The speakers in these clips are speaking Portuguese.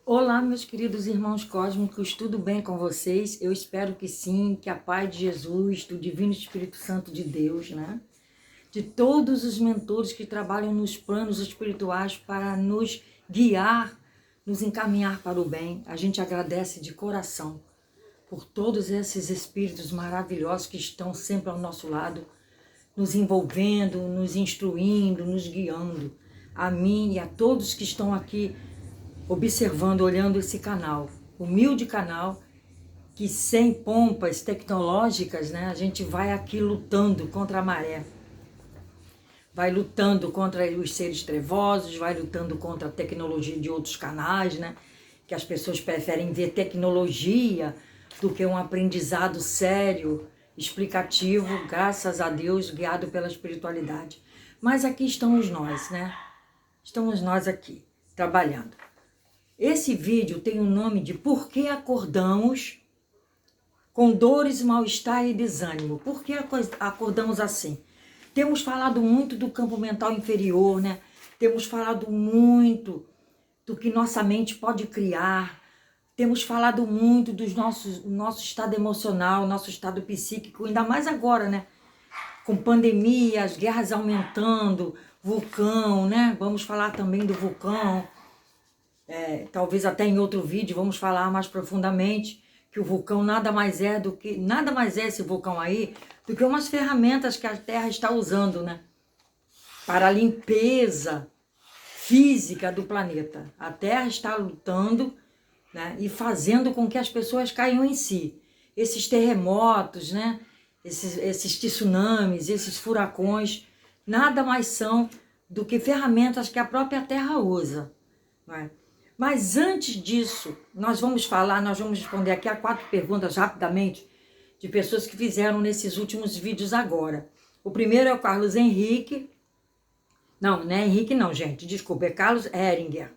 Olá, meus queridos irmãos cósmicos, tudo bem com vocês? Eu espero que sim, que a paz de Jesus, do Divino Espírito Santo de Deus, né? De todos os mentores que trabalham nos planos espirituais para nos guiar, nos encaminhar para o bem. A gente agradece de coração por todos esses espíritos maravilhosos que estão sempre ao nosso lado, nos envolvendo, nos instruindo, nos guiando. A mim e a todos que estão aqui observando, olhando esse canal, humilde canal, que sem pompas tecnológicas, né, a gente vai aqui lutando contra a maré, vai lutando contra os seres trevosos, vai lutando contra a tecnologia de outros canais, né, que as pessoas preferem ver tecnologia do que um aprendizado sério, explicativo, graças a Deus, guiado pela espiritualidade. Mas aqui estamos nós, né? Estamos nós aqui, trabalhando. Esse vídeo tem o nome de Por que acordamos com dores, mal-estar e desânimo? Por que acordamos assim? Temos falado muito do campo mental inferior, né? Temos falado muito do que nossa mente pode criar. Temos falado muito do nosso estado emocional, nosso estado psíquico, ainda mais agora, né? Com pandemia, as guerras aumentando, vulcão, né? Vamos falar também do vulcão. Talvez até em outro vídeo vamos falar mais profundamente que o vulcão nada mais é esse vulcão aí do que umas ferramentas que a Terra está usando, né, para a limpeza física do planeta. A Terra está lutando, né, e fazendo com que as pessoas caiam em si. Esses terremotos, né, esses tsunamis, esses furacões, nada mais são do que ferramentas que a própria Terra usa, né? Mas antes disso, nós vamos responder aqui a 4 perguntas rapidamente de pessoas que fizeram nesses últimos vídeos agora. O primeiro é o Carlos Henrique. Não é Henrique não, gente, desculpa, é Carlos Heringer.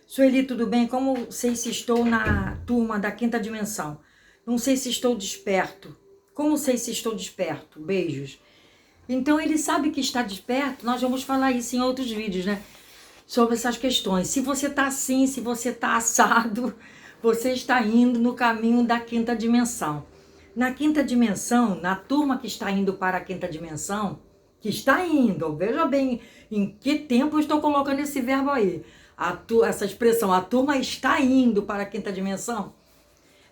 Sueli, tudo bem? Como sei se estou na turma da 5ª dimensão? Não sei se estou desperto. Como sei se estou desperto? Beijos. Então ele sabe que está desperto, nós vamos falar isso em outros vídeos, né? Sobre essas questões. Se você está assim, se você está assado, você está indo no caminho da 5ª dimensão. Na 5ª dimensão, na turma que está indo para a 5ª dimensão, que está indo, veja bem em que tempo eu estou colocando esse verbo aí, essa expressão, a turma está indo para a 5ª dimensão,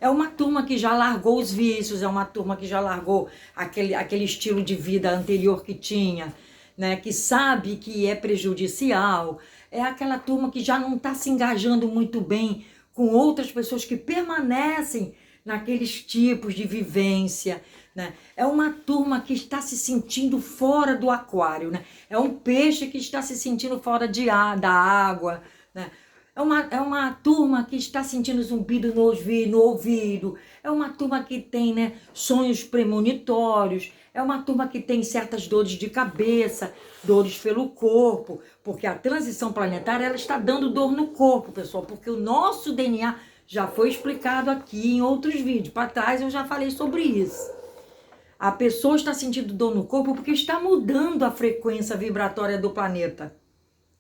é uma turma que já largou os vícios, é uma turma que já largou aquele estilo de vida anterior que tinha, né, que sabe que é prejudicial. É aquela turma que já não está se engajando muito bem com outras pessoas que permanecem naqueles tipos de vivência, né? É uma turma que está se sentindo fora do aquário, né? É um peixe que está se sentindo fora da água, né? É uma turma que está sentindo zumbido no ouvido. É uma turma que tem, né, sonhos premonitórios. É uma turma que tem certas dores de cabeça, dores pelo corpo, porque a transição planetária ela está dando dor no corpo, pessoal, porque o nosso DNA já foi explicado aqui em outros vídeos. Para trás eu já falei sobre isso. A pessoa está sentindo dor no corpo porque está mudando a frequência vibratória do planeta.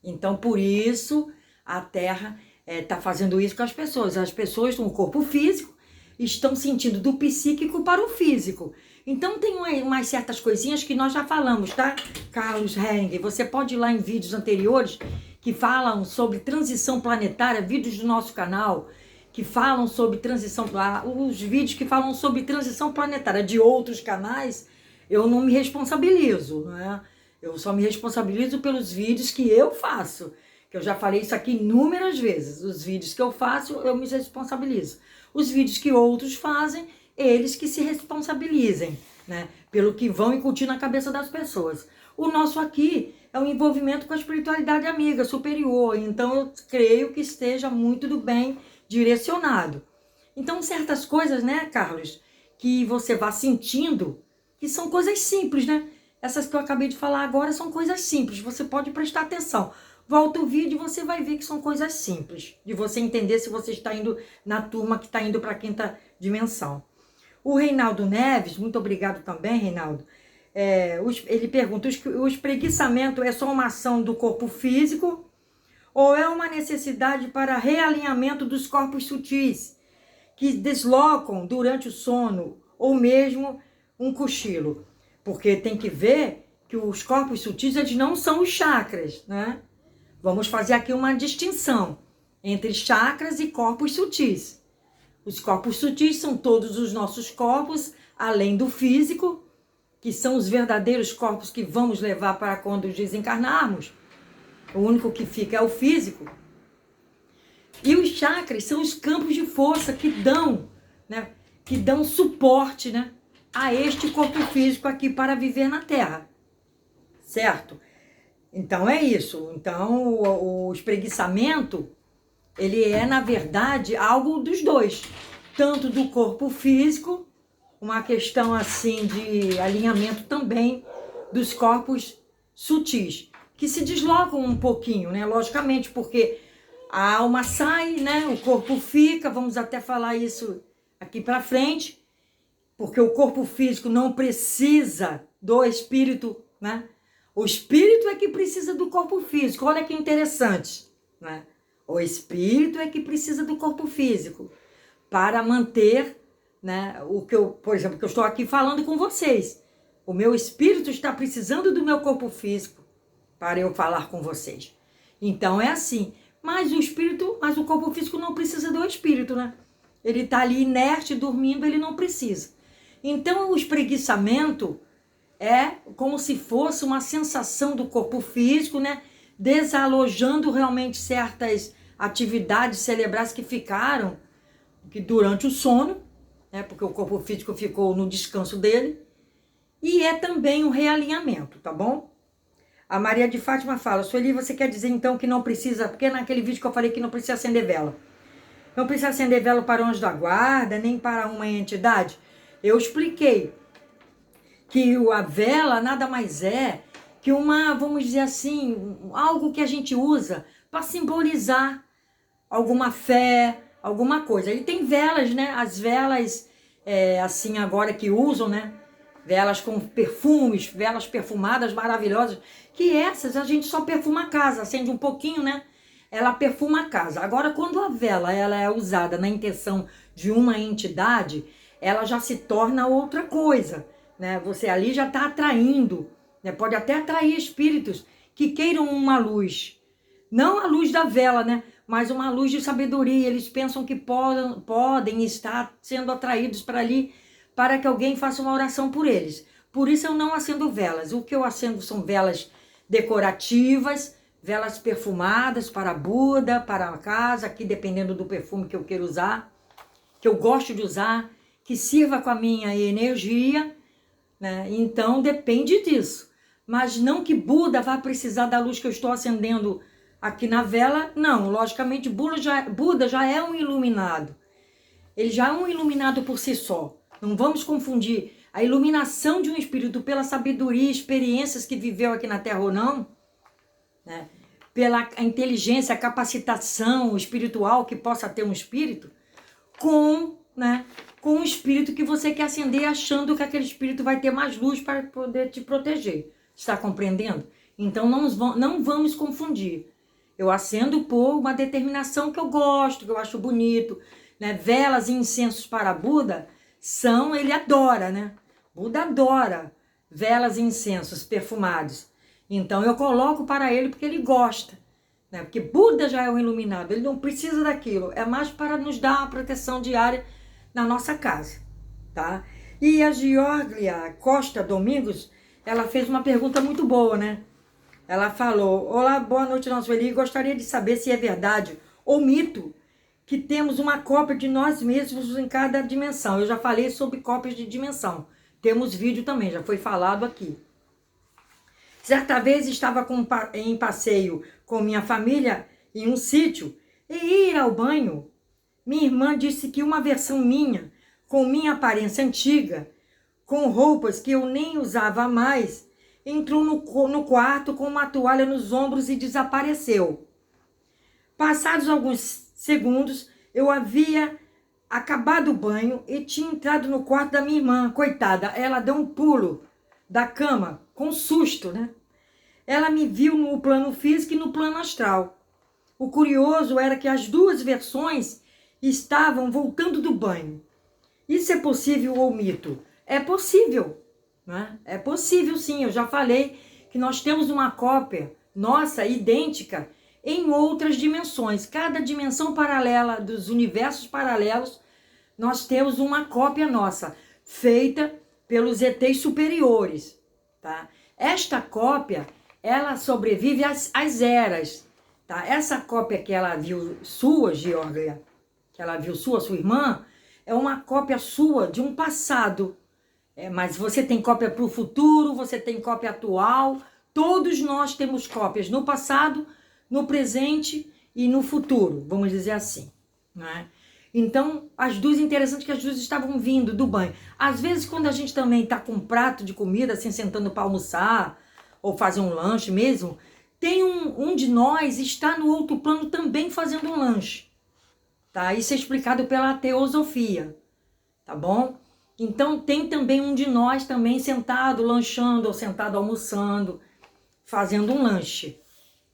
Então, por isso, a Terra está fazendo isso com as pessoas. As pessoas no corpo físico estão sentindo do psíquico para o físico. Então, tem umas certas coisinhas que nós já falamos, tá? Carlos Heng, você pode ir lá em vídeos anteriores que falam sobre transição planetária, vídeos do nosso canal, que falam sobre transição, os vídeos que falam sobre transição planetária de outros canais, eu não me responsabilizo, né? Eu só me responsabilizo pelos vídeos que eu faço, que eu já falei isso aqui inúmeras vezes. Os vídeos que eu faço, eu me responsabilizo. Os vídeos que outros fazem, eles que se responsabilizem, né? Pelo que vão incutir na cabeça das pessoas. O nosso aqui é um envolvimento com a espiritualidade amiga, superior. Então eu creio que esteja muito do bem direcionado. Então certas coisas, né, Carlos, que você vá sentindo, que são coisas simples, né? Essas que eu acabei de falar agora são coisas simples, você pode prestar atenção. Volta o vídeo e você vai ver que são coisas simples, de você entender se você está indo na turma que está indo para a 5ª dimensão. O Reinaldo Neves, muito obrigado também, Reinaldo, ele pergunta, o espreguiçamento é só uma ação do corpo físico ou é uma necessidade para realinhamento dos corpos sutis, que deslocam durante o sono, ou mesmo um cochilo? Porque tem que ver que os corpos sutis, eles não são os chakras, né? Vamos fazer aqui uma distinção entre chakras e corpos sutis. Os corpos sutis são todos os nossos corpos, além do físico, que são os verdadeiros corpos que vamos levar para quando desencarnarmos. O único que fica é o físico. E os chakras são os campos de força que dão, né, que dão suporte, né, a este corpo físico aqui para viver na Terra. Certo? Então é isso. Então o espreguiçamento, ele é, na verdade, algo dos dois. Tanto do corpo físico, uma questão assim de alinhamento também dos corpos sutis, que se deslocam um pouquinho, né? Logicamente, porque a alma sai, né? O corpo fica, vamos até falar isso aqui para frente, porque o corpo físico não precisa do espírito, né? O espírito é que precisa do corpo físico. Olha que interessante, né? O espírito é que precisa do corpo físico para manter, né, o que eu, por exemplo, que eu estou aqui falando com vocês. O meu espírito está precisando do meu corpo físico para eu falar com vocês. Então é assim. Mas o corpo físico não precisa do espírito, né? Ele está ali inerte, dormindo, ele não precisa. Então o espreguiçamento é como se fosse uma sensação do corpo físico, né? Desalojando realmente certas atividades cerebrais que ficaram que durante o sono, né? Porque o corpo físico ficou no descanso dele. E é também um realinhamento, tá bom? A Maria de Fátima fala: Sueli, você quer dizer então que não precisa, porque naquele vídeo que eu falei que não precisa acender vela. Não precisa acender vela para o anjo da guarda, nem para uma entidade. Eu expliquei que a vela nada mais é que uma, vamos dizer assim, algo que a gente usa para simbolizar alguma fé, alguma coisa. E tem velas, né? As velas, assim, agora que usam, né? Velas com perfumes, velas perfumadas maravilhosas, que essas a gente só perfuma a casa, acende um pouquinho, né? Ela perfuma a casa. Agora, quando a vela ela é usada na intenção de uma entidade, ela já se torna outra coisa, né? Você ali já está atraindo, né? Pode até atrair espíritos que queiram uma luz. Não a luz da vela, né? Mas uma luz de sabedoria. Eles pensam que podem estar sendo atraídos para ali para que alguém faça uma oração por eles. Por isso eu não acendo velas. O que eu acendo são velas decorativas, velas perfumadas para Buda, para a casa, aqui dependendo do perfume que eu quero usar, que eu gosto de usar, que sirva com a minha energia, né? Então depende disso. Mas não que Buda vá precisar da luz que eu estou acendendo aqui na vela, não. Logicamente Buda já é um iluminado. Ele já é um iluminado por si só. Não vamos confundir a iluminação de um espírito pela sabedoria e experiências que viveu aqui na Terra ou não, né? Pela inteligência, a capacitação espiritual que possa ter um espírito, né, com um espírito que você quer acender achando que aquele espírito vai ter mais luz para poder te proteger. Está compreendendo? Então não vamos confundir. Eu acendo por uma determinação que eu gosto, que eu acho bonito, né? Velas e incensos para Buda ele adora, né? Buda adora velas e incensos perfumados. Então eu coloco para ele porque ele gosta, né? Porque Buda já é um iluminado, ele não precisa daquilo, é mais para nos dar uma proteção diária na nossa casa, tá? E a Georgia Costa Domingos, ela fez uma pergunta muito boa, né? Ela falou: olá, boa noite, nosso Eli, gostaria de saber se é verdade ou mito que temos uma cópia de nós mesmos em cada dimensão. Eu já falei sobre cópias de dimensão. Temos vídeo também, já foi falado aqui. Certa vez estava em passeio com minha família em um sítio e ir ao banho. Minha irmã disse que uma versão minha, com minha aparência antiga, com roupas que eu nem usava mais, entrou no quarto com uma toalha nos ombros e desapareceu. Passados alguns segundos, eu havia acabado o banho e tinha entrado no quarto da minha irmã. Coitada, ela deu um pulo da cama, com susto, né? Ela me viu no plano físico e no plano astral. o curioso era que as duas versões estavam voltando do banho. Isso é possível ou mito? É possível, né? É possível sim, eu já falei que nós temos uma cópia nossa, idêntica, em outras dimensões. Cada dimensão paralela dos universos paralelos, nós temos uma cópia nossa, feita pelos ETs superiores, tá? Esta cópia, ela sobrevive às eras, tá? Essa cópia que ela viu sua, Georgia, que ela viu sua irmã, é uma cópia sua de um passado. Mas você tem cópia para o futuro, você tem cópia atual. Todos nós temos cópias no passado, no presente e no futuro, vamos dizer assim, né? Então, as duas, interessante que as duas estavam vindo do banho. Às vezes, quando a gente também está com um prato de comida, assim, sentando para almoçar, ou fazer um lanche mesmo, tem um de nós está no outro plano também fazendo um lanche, tá? Isso é explicado pela teosofia, tá bom? Então, tem também um de nós também sentado lanchando, ou sentado almoçando, fazendo um lanche.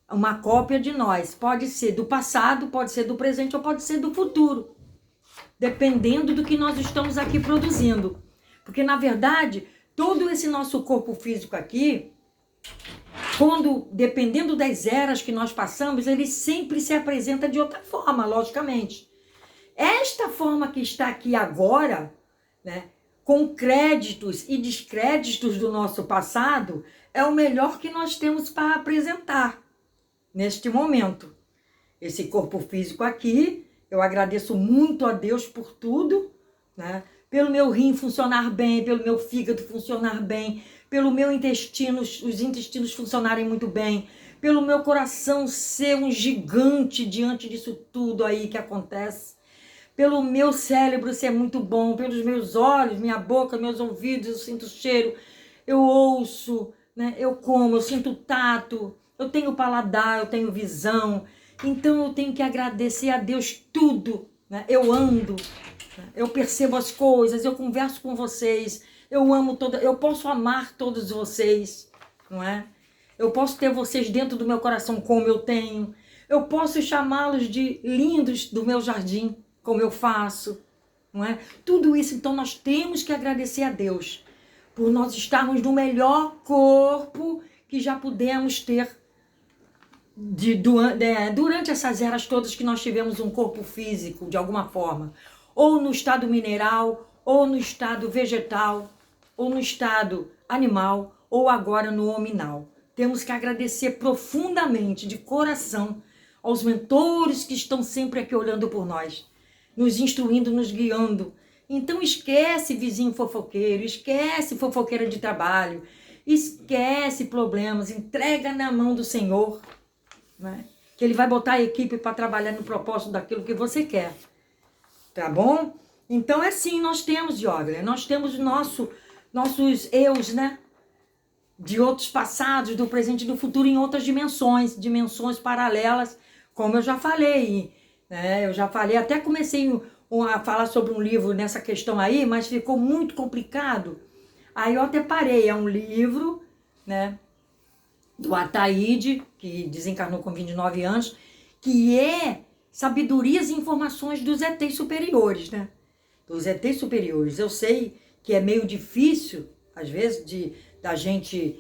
Uma cópia de nós. Pode ser do passado, pode ser do presente ou pode ser do futuro. Dependendo do que nós estamos aqui produzindo. Porque, na verdade, todo esse nosso corpo físico aqui, dependendo das eras que nós passamos, ele sempre se apresenta de outra forma, logicamente. Esta forma que está aqui agora, né, com créditos e descréditos do nosso passado, é o melhor que nós temos para apresentar neste momento. Esse corpo físico aqui, eu agradeço muito a Deus por tudo, né? Pelo meu rim funcionar bem, pelo meu fígado funcionar bem, pelo meu intestino, os intestinos funcionarem muito bem, pelo meu coração ser um gigante diante disso tudo aí que acontece, pelo meu cérebro ser muito bom, pelos meus olhos, minha boca, meus ouvidos, eu sinto cheiro, eu ouço, né? Eu como, eu sinto tato, eu tenho paladar, eu tenho visão. Então eu tenho que agradecer a Deus tudo, né? Eu ando, né? Eu percebo as coisas, eu converso com vocês, eu amo eu posso amar todos vocês, não é? Eu posso ter vocês dentro do meu coração como eu tenho. Eu posso chamá-los de lindos do meu jardim, como eu faço, não é? Tudo isso, então, nós temos que agradecer a Deus por nós estarmos no melhor corpo que já pudemos ter durante essas eras todas que nós tivemos um corpo físico, de alguma forma, ou no estado mineral, ou no estado vegetal, ou no estado animal, ou agora no hominal. Temos que agradecer profundamente, de coração, aos mentores que estão sempre aqui olhando por nós, nos instruindo, nos guiando. Então esquece vizinho fofoqueiro, esquece fofoqueira de trabalho, esquece problemas, entrega na mão do Senhor, né? Que Ele vai botar a equipe para trabalhar no propósito daquilo que você quer, tá bom? Então é assim, nós temos, Diógenes, nós temos nossos eus, né? De outros passados, do presente e do futuro em outras dimensões paralelas, como eu já falei, né? Eu já falei, até comecei a falar sobre um livro nessa questão aí, mas ficou muito complicado. Aí eu até parei, é um livro, né, do Ataíde, que desencarnou com 29 anos, que é sabedorias e informações dos ETs superiores, né? Dos ETs superiores. Eu sei que é meio difícil, às vezes, da gente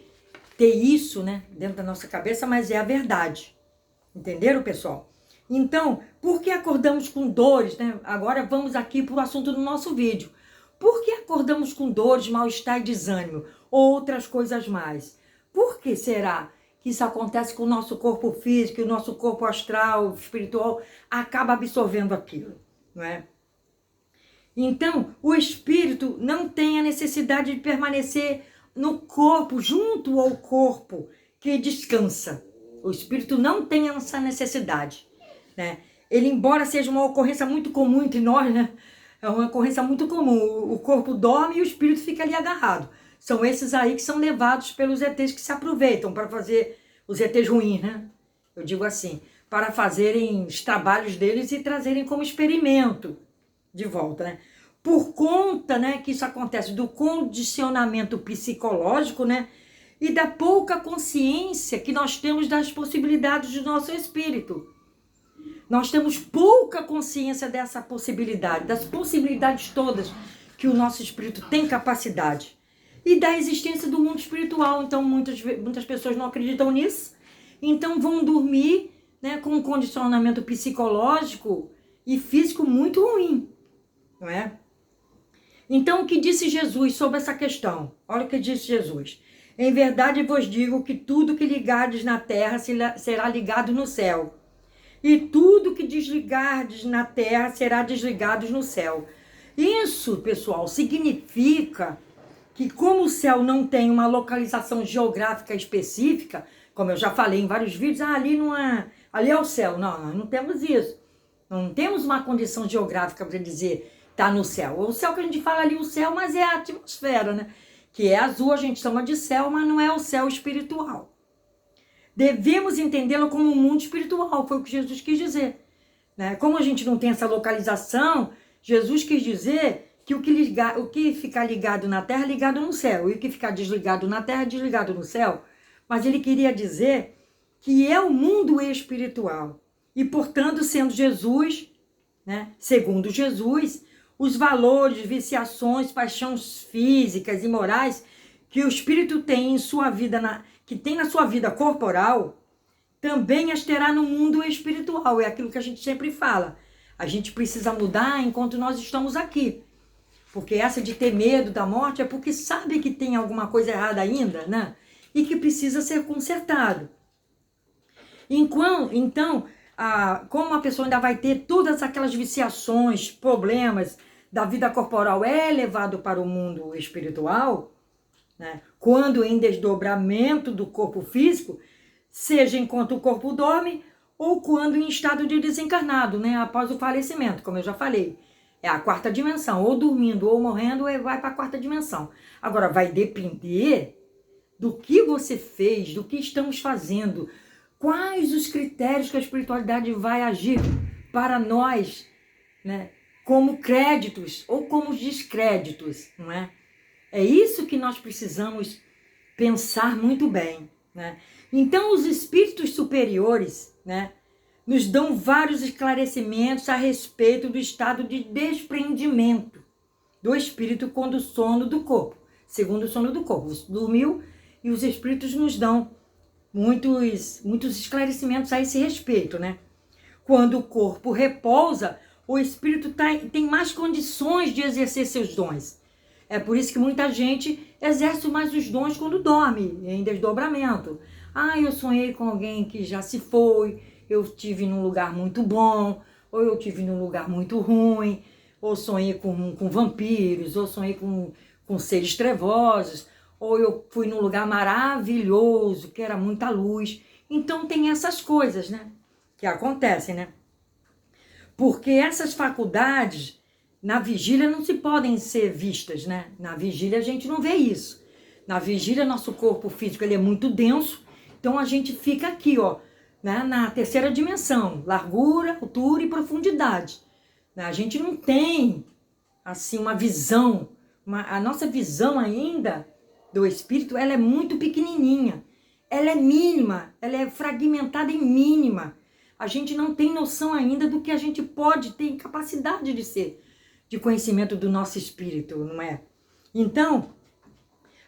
ter isso, né, dentro da nossa cabeça, mas é a verdade. Entenderam, pessoal? Então, por que acordamos com dores, né? Agora vamos aqui para o assunto do nosso vídeo. Por que acordamos com dores, mal-estar e desânimo? Ou outras coisas mais? Por que será que isso acontece com o nosso corpo físico, o nosso corpo astral, espiritual, acaba absorvendo aquilo, não é? Então, o espírito não tem a necessidade de permanecer no corpo, junto ao corpo que descansa. O espírito não tem essa necessidade, né? Ele, embora seja uma ocorrência muito comum entre nós, né? É uma ocorrência muito comum. O corpo dorme e o espírito fica ali agarrado. São esses aí que são levados pelos ETs que se aproveitam para fazer, os ETs ruins, né? Eu digo assim, para fazerem os trabalhos deles e trazerem como experimento de volta, né? Por conta, né, que isso acontece do condicionamento psicológico, né? E da pouca consciência que nós temos das possibilidades do nosso espírito. Nós temos pouca consciência dessa possibilidade, das possibilidades todas que o nosso espírito tem capacidade. E da existência do mundo espiritual. Então, muitas pessoas não acreditam nisso. Então, vão dormir, né, com um condicionamento psicológico e físico muito ruim. Não é? Então, o que disse Jesus sobre essa questão? Olha o que disse Jesus. Em verdade vos digo que tudo que ligardes na terra será ligado no céu. E tudo que desligardes na terra será desligado no céu. Isso, pessoal, significa que como o céu não tem uma localização geográfica específica, como eu já falei em vários vídeos, ali não é, ali é o céu. Não, nós não temos isso. Não temos uma condição geográfica para dizer tá no céu. O céu que a gente fala ali, o céu, mas é a atmosfera, né? Que é azul, a gente chama de céu, mas não é o céu espiritual. Devemos entendê-lo como um mundo espiritual, foi o que Jesus quis dizer. Né? Como a gente não tem essa localização, Jesus quis dizer que o que ficar ligado na terra é ligado no céu, e o que ficar desligado na terra é desligado no céu. Mas ele queria dizer que é o mundo espiritual. E, portanto, sendo Jesus, né, segundo Jesus, os valores, viciações, paixões físicas e morais que o espírito tem em sua vida, que tem na sua vida corporal, também as terá no mundo espiritual. É aquilo que a gente sempre fala. A gente precisa mudar enquanto nós estamos aqui. Porque essa de ter medo da morte é porque sabe que tem alguma coisa errada ainda, né? E que precisa ser consertado. Então, como a pessoa ainda vai ter todas aquelas viciações, problemas da vida corporal é levado para o mundo espiritual, né? Quando em desdobramento do corpo físico, seja enquanto o corpo dorme ou quando em estado de desencarnado, né? Após o falecimento, como eu já falei. É a quarta dimensão, ou dormindo ou morrendo, vai para a quarta dimensão. Agora, vai depender do que você fez, do que estamos fazendo, quais os critérios que a espiritualidade vai agir para nós, né? Como créditos ou como descréditos, não é? É isso que nós precisamos pensar muito bem, né? Então, os espíritos superiores, né, nos dão vários esclarecimentos a respeito do estado de desprendimento do espírito quando o sono do corpo, segundo o sono do corpo. Dormiu e os espíritos nos dão muitos esclarecimentos a esse respeito, né? Quando o corpo repousa, o espírito tem mais condições de exercer seus dons. É por isso que muita gente exerce mais os dons quando dorme, em desdobramento. Eu sonhei com alguém que já se foi, eu estive num lugar muito bom, ou eu estive num lugar muito ruim, ou sonhei com vampiros, ou sonhei com seres trevosos, ou eu fui num lugar maravilhoso, que era muita luz. Então tem essas coisas, né, que acontecem, né? Porque essas faculdades, na vigília, não se podem ser vistas, né? Na vigília a gente não vê isso. Na vigília, nosso corpo físico ele é muito denso, então a gente fica aqui, ó, né, na terceira dimensão, largura, altura e profundidade. A gente não tem, assim, uma visão, a nossa visão ainda do espírito, ela é muito pequenininha, ela é mínima, ela é fragmentada e mínima. A gente não tem noção ainda do que a gente pode ter capacidade de ser, de conhecimento do nosso espírito, não é? Então,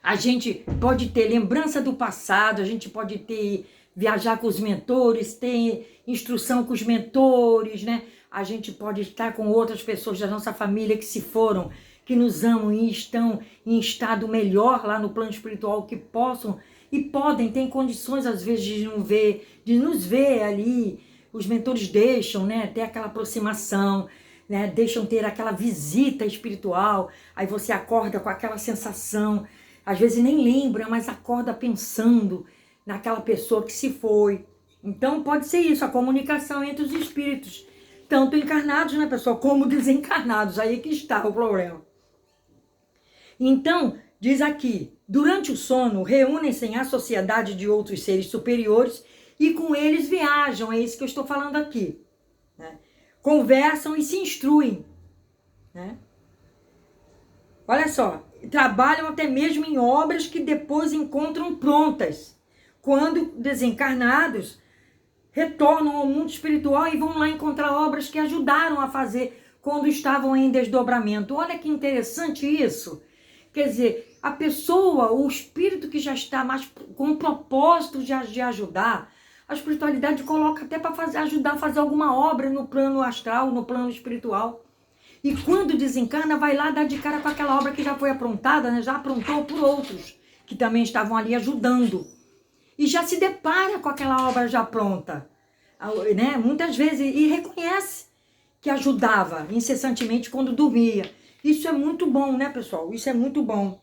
a gente pode ter lembrança do passado, a gente pode viajar com os mentores, ter instrução com os mentores, né? A gente pode estar com outras pessoas da nossa família que se foram, que nos amam e estão em estado melhor lá no plano espiritual, que possam e podem, têm condições às vezes de nos ver ali. Os mentores deixam, né, ter aquela aproximação, né, deixam ter aquela visita espiritual, aí você acorda com aquela sensação, às vezes nem lembra, mas acorda pensando naquela pessoa que se foi. Então pode ser isso, a comunicação entre os espíritos, tanto encarnados, né, pessoal, como desencarnados, aí que está o problema. Então, diz aqui, durante o sono, reúnem-se à sociedade de outros seres superiores e com eles viajam, é isso que eu estou falando aqui, né? Conversam e se instruem, né? Olha só, trabalham até mesmo em obras que depois encontram prontas. Quando desencarnados, retornam ao mundo espiritual e vão lá encontrar obras que ajudaram a fazer quando estavam em desdobramento. Olha que interessante isso. Quer dizer, a pessoa, o espírito que já está mais com o propósito de ajudar, a espiritualidade coloca até para ajudar a fazer alguma obra no plano astral, no plano espiritual. E quando desencarna, vai lá dar de cara com aquela obra que já foi aprontada, né? Já aprontou por outros, que também estavam ali ajudando. E já se depara com aquela obra já pronta, né? Muitas vezes, e reconhece que ajudava incessantemente quando dormia. Isso é muito bom, né, pessoal? Isso é muito bom.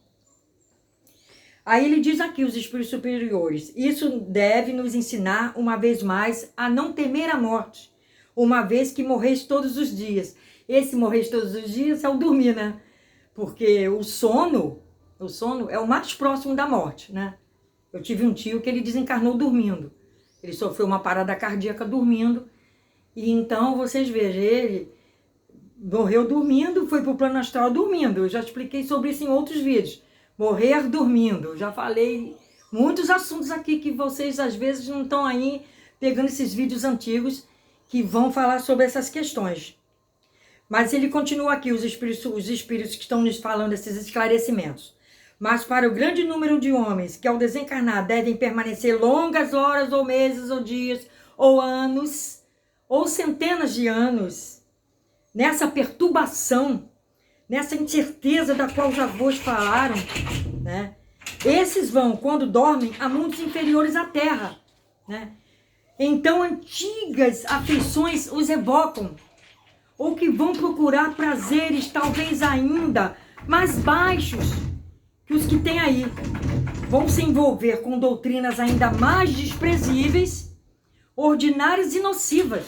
Aí ele diz aqui, os espíritos superiores, isso deve nos ensinar, uma vez mais, a não temer a morte, uma vez que morreis todos os dias. Esse morrer todos os dias é o dormir, né? Porque o sono é o mais próximo da morte, né? Eu tive um tio que ele desencarnou dormindo. Ele sofreu uma parada cardíaca dormindo. E então, vocês vejam, ele morreu dormindo, foi para o plano astral dormindo. Eu já expliquei sobre isso em outros vídeos. Morrer dormindo. Já falei muitos assuntos aqui que vocês às vezes não estão aí pegando esses vídeos antigos que vão falar sobre essas questões. Mas ele continua aqui, os espíritos que estão nos falando esses esclarecimentos. Mas para o grande número de homens que ao desencarnar devem permanecer longas horas ou meses ou dias ou anos ou centenas de anos nessa perturbação, nessa incerteza da qual já vos falaram, né? Esses vão, quando dormem, a mundos inferiores à Terra, né? Então antigas afeições os evocam, ou que vão procurar prazeres talvez ainda mais baixos que os que têm aí. Vão se envolver com doutrinas ainda mais desprezíveis, ordinárias e nocivas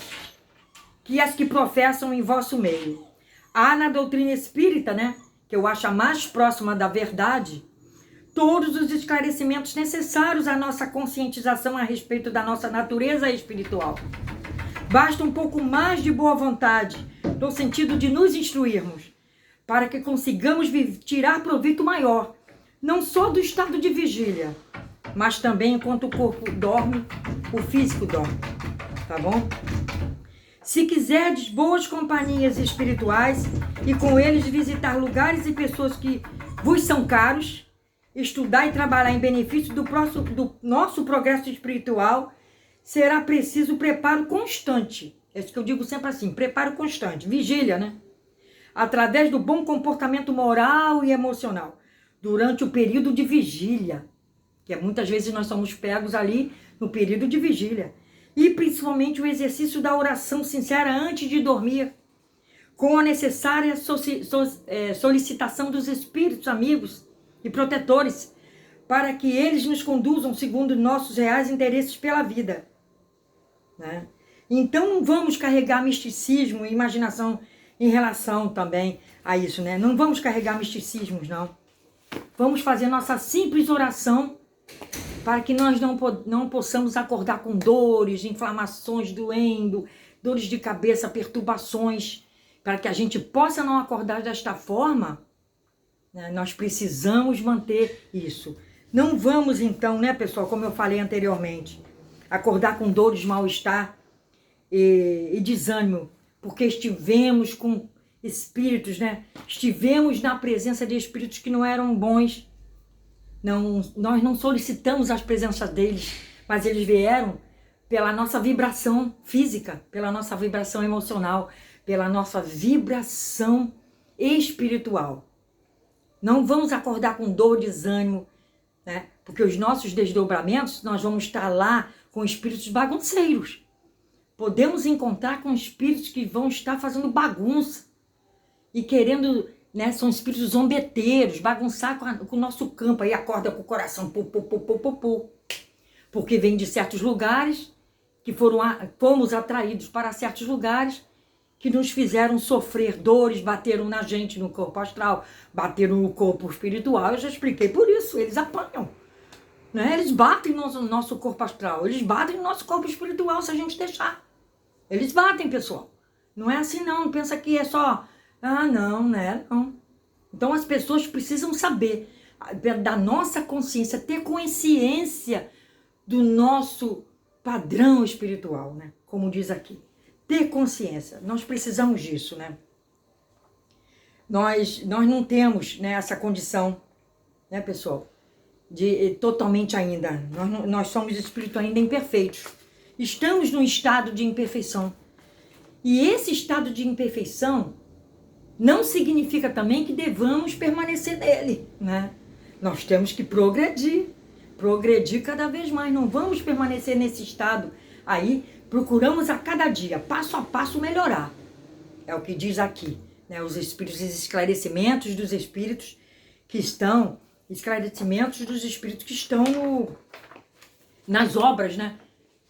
que as que professam em vosso meio. Há na doutrina espírita, né, que eu acho a mais próxima da verdade, todos os esclarecimentos necessários à nossa conscientização a respeito da nossa natureza espiritual. Basta um pouco mais de boa vontade, no sentido de nos instruirmos, para que consigamos tirar proveito maior, não só do estado de vigília, mas também enquanto o corpo dorme, o físico dorme, tá bom? Se quiserdes boas companhias espirituais e com eles visitar lugares e pessoas que vos são caros, estudar e trabalhar em benefício do nosso progresso espiritual, será preciso preparo constante. É isso que eu digo sempre assim, preparo constante, vigília, né? Através do bom comportamento moral e emocional, durante o período de vigília, que muitas vezes nós somos pegos ali no período de vigília. E principalmente o exercício da oração sincera antes de dormir, com a necessária solicitação dos espíritos amigos e protetores, para que eles nos conduzam segundo nossos reais interesses pela vida, né? Então não vamos carregar misticismo e imaginação em relação também a isso, né? Não vamos carregar misticismos, não. Vamos fazer nossa simples oração para que nós não possamos acordar com dores, inflamações doendo, dores de cabeça, perturbações. Para que a gente possa não acordar desta forma, né, nós precisamos manter isso. Não vamos então, né, pessoal, como eu falei anteriormente, acordar com dores, mal-estar e desânimo, porque estivemos com espíritos, né? Estivemos na presença de espíritos que não eram bons. Nós não solicitamos a presença deles, mas eles vieram pela nossa vibração física, pela nossa vibração emocional, pela nossa vibração espiritual. Não vamos acordar com dor, desânimo, né? Porque os nossos desdobramentos, nós vamos estar lá com espíritos bagunceiros. Podemos encontrar com espíritos que vão estar fazendo bagunça e querendo, né, são espíritos zombeteiros, bagunçar com o nosso campo, aí acorda com o coração, porque vem de certos lugares, que fomos atraídos para certos lugares, que nos fizeram sofrer dores, bateram na gente no corpo astral, bateram no corpo espiritual, eu já expliquei por isso, eles apanham, né? Eles batem no nosso corpo astral, eles batem no nosso corpo espiritual se a gente deixar, eles batem, pessoal, não é assim não pensa que é só... Ah, não, né? Não. Então as pessoas precisam saber da nossa consciência, ter consciência do nosso padrão espiritual, né? Como diz aqui. Ter consciência. Nós precisamos disso, né? Nós não temos, né, essa condição, né, pessoal? De totalmente ainda. Nós somos espíritos ainda imperfeitos. Estamos num estado de imperfeição. E esse estado de imperfeição não significa também que devamos permanecer nele, né? Nós temos que progredir cada vez mais. Não vamos permanecer nesse estado aí. Procuramos a cada dia, passo a passo, melhorar. É o que diz aqui, né? Os espíritos, os esclarecimentos dos espíritos que estão, nas obras, né,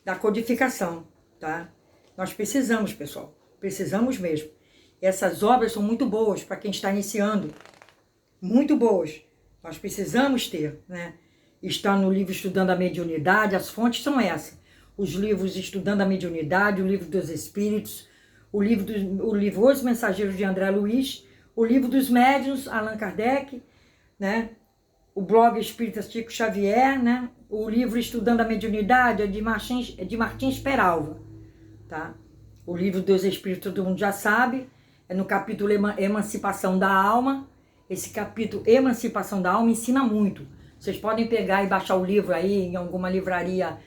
da codificação, tá? Nós precisamos, pessoal, precisamos mesmo. Essas obras são muito boas para quem está iniciando, muito boas. Nós precisamos ter, né? Está no livro Estudando a Mediunidade, as fontes são essas. Os livros Estudando a Mediunidade, o livro dos Espíritos, o livro Os Mensageiros de André Luiz, o livro dos Médiuns, Allan Kardec, né? O blog Espírita Chico Xavier, né? O livro Estudando a Mediunidade é de Martins Peralva, tá? O livro dos Espíritos todo mundo já sabe, é no capítulo Emancipação da Alma. Esse capítulo Emancipação da Alma ensina muito. Vocês podem pegar e baixar o livro aí em alguma livraria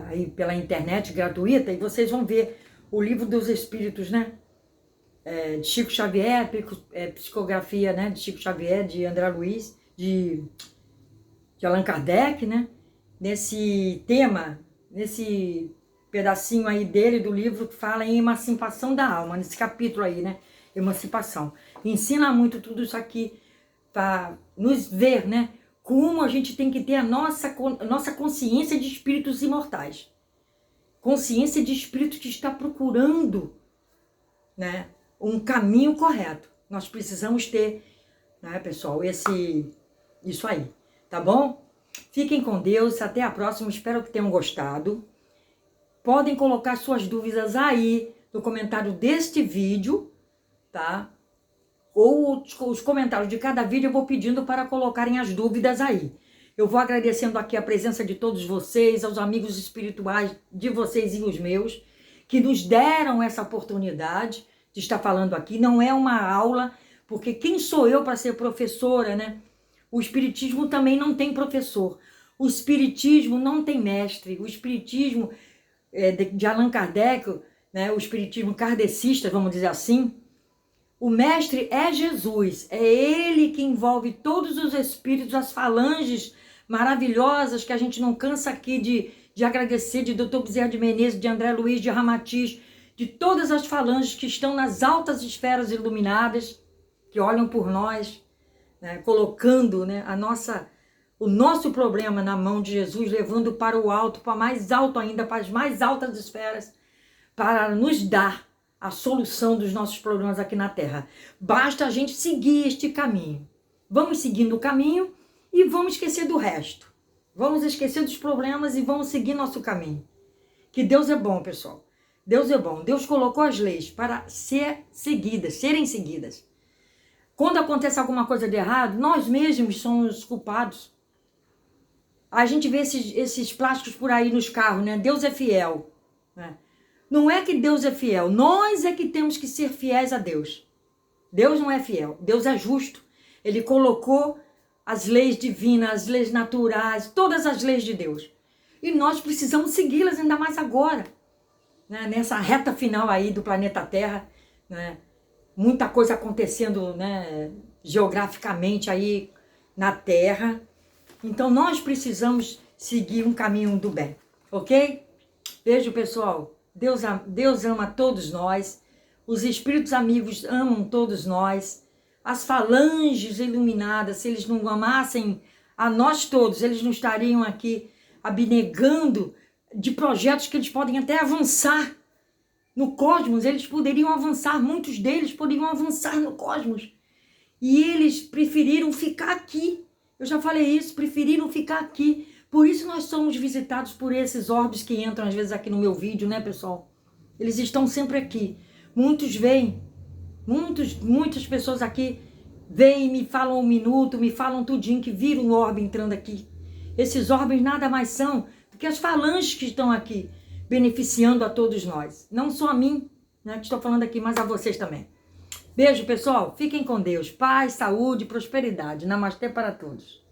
aí pela internet gratuita e vocês vão ver o livro dos Espíritos, né? De Chico Xavier, psicografia, né, de Chico Xavier, de André Luiz, de Allan Kardec, né? Nesse tema, nesse pedacinho aí dele, do livro, que fala em emancipação da alma, nesse capítulo aí, né? Emancipação. Ensina muito tudo isso aqui para nos ver, né? Como a gente tem que ter a nossa consciência de espíritos imortais. Consciência de espírito que está procurando, né, um caminho correto. Nós precisamos ter, né, pessoal, isso aí, tá bom? Fiquem com Deus, até a próxima, espero que tenham gostado. Podem colocar suas dúvidas aí no comentário deste vídeo, tá? Ou os comentários de cada vídeo eu vou pedindo para colocarem as dúvidas aí. Eu vou agradecendo aqui a presença de todos vocês, aos amigos espirituais de vocês e os meus, que nos deram essa oportunidade de estar falando aqui. Não é uma aula, porque quem sou eu para ser professora, né? O Espiritismo também não tem professor. O Espiritismo não tem mestre. O Espiritismo de Allan Kardec, né? O Espiritismo kardecista, vamos dizer assim, o mestre é Jesus. É ele que envolve todos os espíritos, as falanges maravilhosas que a gente não cansa aqui de agradecer, de Dr. Bezerra de Menezes, de André Luiz, de Ramatiz, de todas as falanges que estão nas altas esferas iluminadas, que olham por nós, né, colocando, né, o nosso problema na mão de Jesus, levando para o alto, para mais alto ainda, para as mais altas esferas, para nos dar a solução dos nossos problemas aqui na Terra. Basta a gente seguir este caminho. Vamos seguindo o caminho e vamos esquecer do resto. Vamos esquecer dos problemas e vamos seguir nosso caminho. Que Deus é bom, pessoal. Deus é bom. Deus colocou as leis para serem seguidas. Quando acontece alguma coisa de errado, nós mesmos somos culpados. A gente vê esses plásticos por aí nos carros, né? Deus é fiel, né? Não é que Deus é fiel, nós é que temos que ser fiéis a Deus. Deus não é fiel, Deus é justo. Ele colocou as leis divinas, as leis naturais, todas as leis de Deus. E nós precisamos segui-las, ainda mais agora, né? Nessa reta final aí do planeta Terra, né? Muita coisa acontecendo, né, geograficamente aí na Terra. Então nós precisamos seguir um caminho do bem, ok? Beijo, pessoal. Deus ama todos nós. Os espíritos amigos amam todos nós. As falanges iluminadas, se eles não amassem a nós todos, eles não estariam aqui abnegando de projetos que eles podem até avançar no cosmos. Eles poderiam avançar, muitos deles poderiam avançar no cosmos. E eles preferiram ficar aqui. Eu já falei isso, preferiram ficar aqui. Por isso nós somos visitados por esses orbes que entram às vezes aqui no meu vídeo, né, pessoal? Eles estão sempre aqui. Muitos vêm, muitas pessoas aqui vêm, me falam um minuto, me falam tudinho que viram o orbe entrando aqui. Esses orbes nada mais são do que as falanges que estão aqui beneficiando a todos nós. Não só a mim, né, que estou falando aqui, mas a vocês também. Beijo, pessoal. Fiquem com Deus. Paz, saúde, prosperidade. Namastê para todos.